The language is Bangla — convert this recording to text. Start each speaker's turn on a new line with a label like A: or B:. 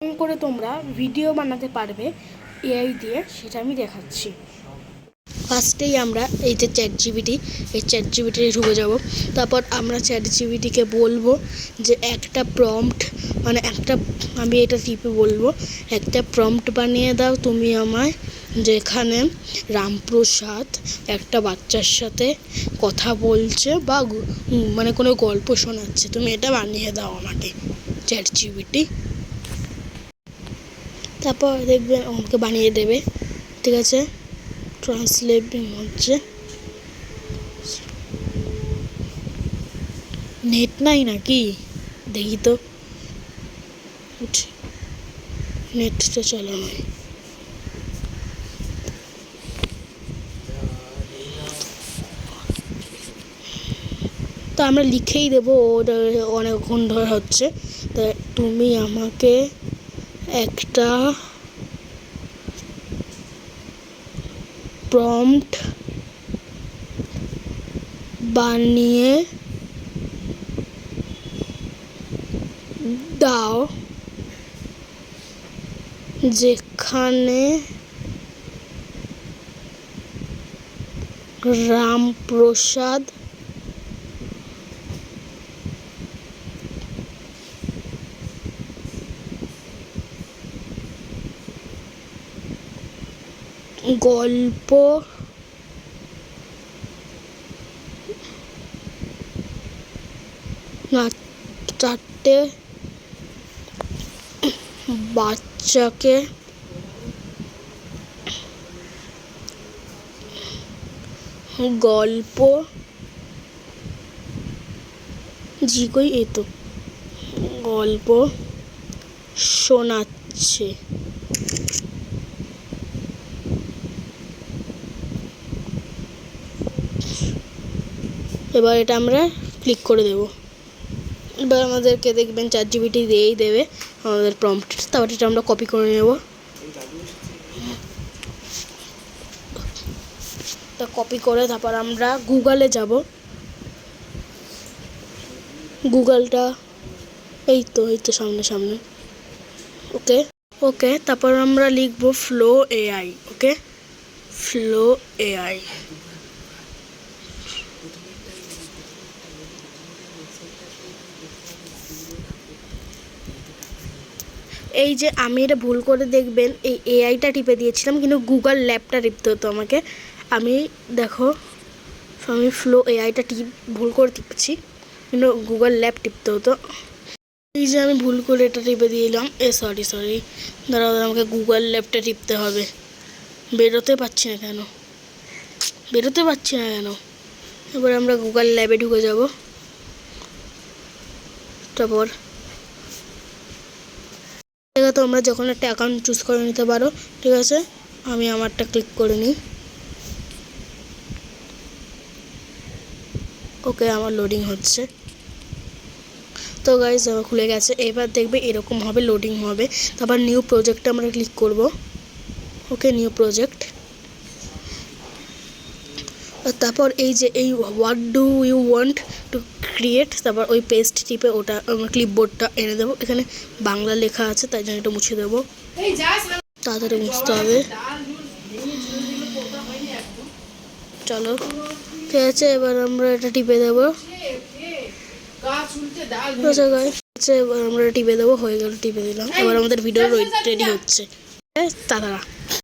A: করে তোমরা ভিডিও বানাতে পারবে এআই দিয়ে, সেটা আমি দেখাচ্ছি। ফার্স্টেই আমরা এই যে চ্যাটজিপিটি, এই চ্যাটজিপিটি ঢুকে যাব। তারপর আমরা চ্যাটজিপিটিকে বলবো যে একটা প্রম্পট, মানে আমি এটা টিপে বলবো একটা প্রম্পট বানিয়ে দাও তুমি আমায়, যেখানে রামপ্রসাদ একটা বাচ্চার সাথে কথা বলছে বা মানে কোনো গল্প শোনাচ্ছে, তুমি এটা বানিয়ে দাও আমাকে চ্যাটজিপিটি। তারপর দেখবেন আমাকে বানিয়ে দেবে, ঠিক আছে। ট্রান্সলেটিং হচ্ছে, নেট নাই নাকি দেখি তো, নেটটা চালানো। তো আমরা লিখেই দেবো, ওটা অনেকক্ষণ ধরে হচ্ছে। তা তুমি আমাকে একটা প্রম্পট বানিয়ে দাও যেখানে রামপ্রসাদ গল্প না, চারটে বাচ্চাকে গল্প জিগই এতো গল্প শোনাচ্ছে। এবার এটা আমরা ক্লিক করে দেব। এবার আমাদেরকে দেখবেন চ্যাটজিপিটি দিয়েই দেবে আমাদের প্রম্পট। তারপর এটা আমরা কপি করে নেব। তা কপি করে তারপর আমরা গুগলে যাব। গুগলটা এই তো সামনে। ওকে তারপর আমরা লিখব ফ্লো এআই। ওকে, ফ্লো এআই। এই যে আমি এটা ভুল করে দেখবেন এই এআইটা টিপে দিয়েছিলাম, কিন্তু গুগল ল্যাবটা টিপতে হতো আমাকে। আমি দেখো, আমি ফ্লো এআইটা ভুল করে টিপেছি, কিন্তু গুগল ল্যাব টিপতে হতো। এই যে আমি ভুল করে এটা টিপে দিলাম, সরি দাঁড়াও, আমাকে গুগল ল্যাবটা টিপতে হবে। বেরোতে পারছি না কেন। এবার আমরা গুগল ল্যাবে ঢুকে যাব। তারপর তোমরা যখন একটা অ্যাকাউন্ট চুজ করে নিতে পারো, ঠিক আছে। আমি আমারটা ক্লিক করে নিই। ওকে, আমার লোডিং হচ্ছে। তো গাইজ আমার খুলে গেছে। এবার দেখবে এরকম হবে, লোডিং হবে। তারপর নিউ প্রজেক্টে আমরা ক্লিক করব। Okay, new project. তারপর এই যে এই what do you want to create, তারপর ওই পেস্ট টিপে ওটা ক্লিপবোর্ডটা এনে দেবো। এখানে বাংলা লেখা আছে, তাই জন্য এটা মুছে দেবো। তাড়াতাড়ি মুছতে হবে। চলো, ঠিক আছে। এবার আমরা এটা টিপে দেবো। এবার আমরা টিপে দেবো, হয়ে গেল, টিপে দিলাম। এবার আমাদের ভিডিও রেডি হচ্ছে। তাড়াতাড়ি